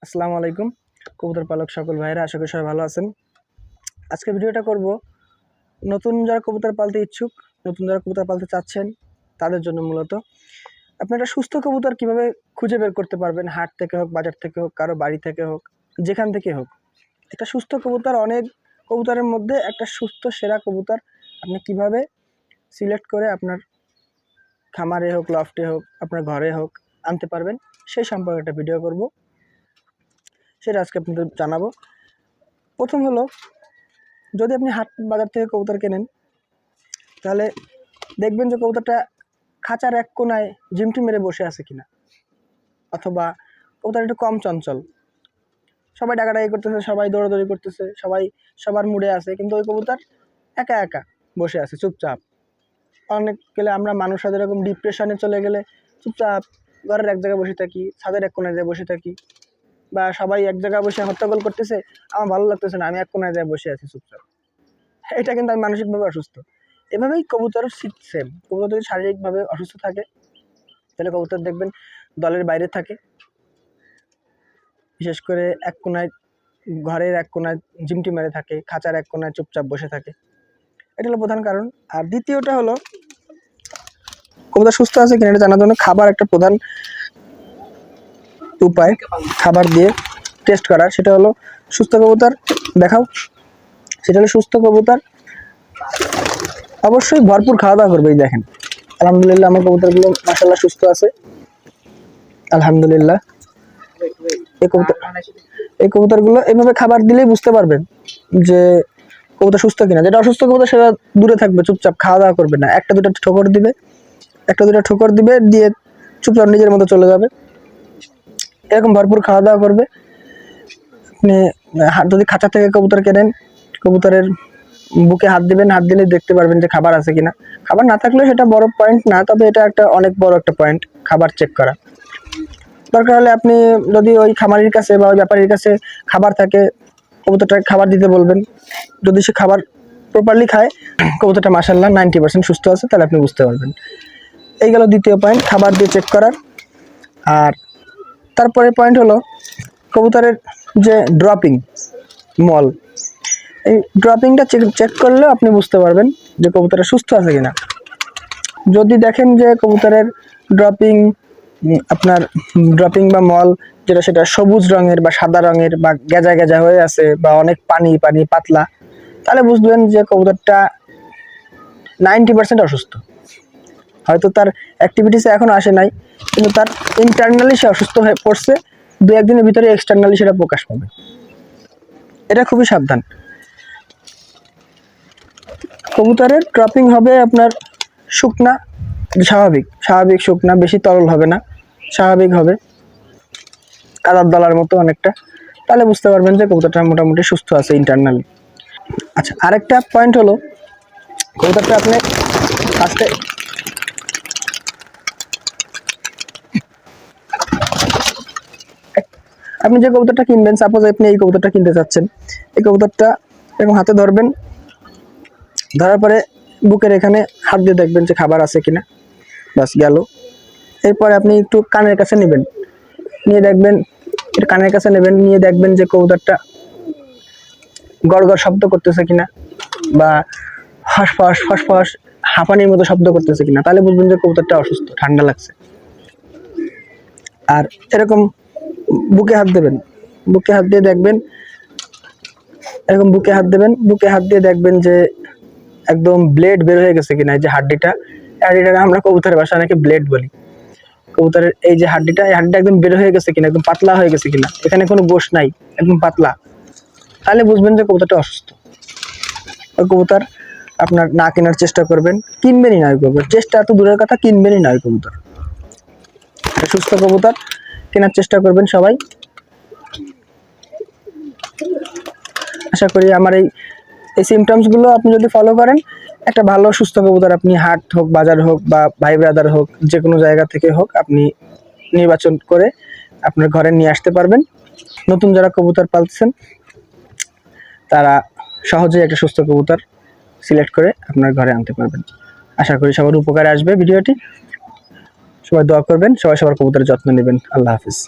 আসসালামু আলাইকুম কবুতর পালক সকল ভাইরা, আশা করি সবাই ভালো আছেন। আজকে ভিডিওটা করব নতুন যারা কবুতর পালতে ইচ্ছুক, নতুন যারা কবুতর পালতে চাচ্ছেন তাদের জন্য। মূলত আপনি একটা সুস্থ কবুতর কিভাবে খুঁজে বের করতে পারবেন, হাট থেকে হোক, বাজার থেকে হোক, কারো বাড়ি থেকে হোক, যেখান থেকে হোক। একটা সুস্থ কবুতর, অনেক কবুতরের মধ্যে একটা সুস্থ সেরা কবুতর আপনি কিভাবে সিলেক্ট করে আপনার খামারে হোক, লফটে হোক, আপনার ঘরে হোক আনতে পারবেন, সেই সম্পর্কে একটা ভিডিও করব, সেটা আজকে আপনাদের জানাবো। প্রথম হলো, যদি আপনি হাট বাজার থেকে কবুতর কেনেন, তাহলে দেখবেন যে কবুতরটা খাঁচার এক কোনায় ঝিমটি মেরে বসে আছে কিনা, অথবা কবুতর একটু কম চঞ্চল, সবাই ডাকাডাকি করতেছে, সবাই দৌড়াদৌড়ি করতেছে, সবাই সবার মুডে আছে, কিন্তু ওই কবুতর একা একা বসে আছে চুপচাপ। অনেক গেলে আমরা মানুষরা যেরকম ডিপ্রেশনে চলে গেলে চুপচাপ ঘরের এক জায়গায় বসে থাকি, ছাদের এক কোনায় যেয়ে বসে থাকি, বা সবাই এক জায়গায় বসে হট্টগোল করতেছে, আমার ভালো লাগতেছে না, আমি এক কোনায় যেয়ে বসে আছি চুপচাপ, এটা কিন্তু আমি মানসিকভাবে অসুস্থ। এভাবেই কবুতর সেম। কবুতর যদি শারীরিকভাবে অসুস্থ থাকে, তাহলে কবুতর দেখবেন দলের বাইরে থাকে, বিশেষ করে এক কোনায়, ঘরের এক কোনায় ঝিমটি মেরে থাকে, খাঁচার এক কোনায় চুপচাপ বসে থাকে। এটা হলো প্রধান কারণ। আর দ্বিতীয়টা হলো, কবুতর সুস্থ আছে কিনা এটা জানার জন্য খাবার একটা প্রধান উপায়, খাবার দিয়ে টেস্ট করার। সেটা হলো সুস্থ কবুতর দেখাও, সেটা হলো সুস্থ কবুতর অবশ্যই ভরপুর খাওয়া দাওয়া করবে। দেখেন, আলহামদুলিল্লাহ আমার কবুতরগুলো মাশাআল্লাহ সুস্থ আছে, আলহামদুলিল্লাহ। এই কবুতরগুলো এভাবে খাবার দিলেই বুঝতে পারবেন যে কবুতর সুস্থ কিনা। যেটা অসুস্থ কবুতর সেটা দূরে থাকবে, চুপচাপ খাওয়া দাওয়া করবে না, একটা দুটা ঠোকর দিবে, দিয়ে চুপচাপ নিজের মতো চলে যাবে। এরকম ভরপুর খাওয়া দাওয়া করবে। আপনি যদি খাঁচা থেকে কবুতর কেনেন, কবুতরের বুকে হাত দিবেন, হাত দিলে দেখতে পারবেন যে খাবার আছে কিনা। খাবার না থাকলেও সেটা বড় পয়েন্ট না, তবে এটা একটা অনেক বড় একটা পয়েন্ট, খাবার চেক করা। দরকার হলে আপনি যদি ওই খামারির কাছে বা ওই ব্যাপারীর কাছে খাবার থাকে, কবুতরটাকে খাবার দিতে বলবেন। যদি সে খাবার প্রপারলি খায়, কবুতরটা মাশাআল্লাহ 90% সুস্থ আছে, তাহলে আপনি বুঝতে পারবেন। এই গেল দ্বিতীয় পয়েন্ট, খাবার দিয়ে চেক করার। আর তারপরে পয়েন্ট হলো কবুতরের যে ড্রপিং মল, এই ড্রপিংটা চেক করলেও আপনি বুঝতে পারবেন যে কবুতরটা সুস্থ আছে কিনা। যদি দেখেন যে কবুতরের ড্রপিং বা মল যেটা, সেটা সবুজ রঙের বা সাদা রঙের বা গেজা গেজা হয়ে আছে, বা অনেক পানি পানি পাতলা, তাহলে বুঝবেন যে কবুতরটা 90% অসুস্থ। হয়তো তার অ্যাক্টিভিটিসে এখনো আসে নাই, কিন্তু তার ইন্টারনালি সে অসুস্থ হয়ে পড়ছে, দু একদিনের ভিতরে এক্সটার্নালি সেটা প্রকাশ পাবে। এটা খুবই সাবধান। কবুতরের ড্রপিং হবে আপনার শুকনা, স্বাভাবিক শুকনা, বেশি তরল হবে না, স্বাভাবিক হবে, কাদার দলার মতো অনেকটা। তাহলে বুঝতে পারবেন যে কবুতরটা মোটামুটি সুস্থ আছে ইন্টারনালি। আচ্ছা, আরেকটা পয়েন্ট হলো, কবুতরটা আপনি ফার্স্টে আপনি যে কবুতরটা কিনবেন, সাপোজ আপনি এই কবুতরটা কিনতে চাচ্ছেন, এই কবুতরটা এরকম হাতে ধরবেন, ধরার পরে বুকের এখানে হাত দিয়ে দেখবেন যে খাবার আছে কিনা, বাস গেল। এরপরে আপনি একটু কানের কাছে নেবেন, নিয়ে দেখবেন, একটু কানের কাছে নেবেন, নিয়ে দেখবেন যে কবুতরটা গড় গড় শব্দ করতেছে কিনা, বা ফসফস হাঁপানির মতো শব্দ করতেছে কিনা, তাহলে বুঝবেন যে কবুতরটা অসুস্থ, ঠান্ডা লাগছে। আর এরকম বুকে হাত দেবেন, বুকে হাত দিয়ে দেখবেন, এরকম বুকে হাত দেবেন, বুকে হাত দিয়ে দেখবেন যে একদম ব্লেড বের হয়ে গেছে কিনা। এই যে হাড্ডিটা আমরা কবুতরের ভাষায় নাকি ব্লেড বলি। কবুতরের এই যে হাড্ডিটা, এই হাড্ডিটা একদম বের হয়ে গেছে কিনা, একদম পাতলা হয়ে গেছে কিনা, এখানে কোনো গোশ নাই, একদম পাতলা, তাহলে বুঝবেন যে কবুতরটা অসুস্থ। ওই কবুতর আপনার না কেনার চেষ্টা করবেন, কিনবেনই না ওই কবুতর। চেষ্টা এত দূরের কথা, কিনবেনই না ওই কবুতর। সুস্থ কবুতর কেনার চেষ্টা করবেন সবাই। আশা করি আমার এই সিমটমসগুলো আপনি যদি ফলো করেন, একটা ভালো সুস্থ কবুতর আপনি হাট হোক, বাজার হোক, বা ভাই ব্রাদার হোক, যে কোনো জায়গা থেকে হোক, আপনি নির্বাচন করে আপনার ঘরে নিয়ে আসতে পারবেন। নতুন যারা কবুতর পালছেন, তারা সহজেই একটা সুস্থ কবুতর সিলেক্ট করে আপনার ঘরে আনতে পারবেন। আশা করি সবার উপকারে আসবে ভিডিওটি। সবাই দোয়া করবেন, সবাই সবার কবুতরের যত্ন নেবেন। আল্লাহ হাফিজ।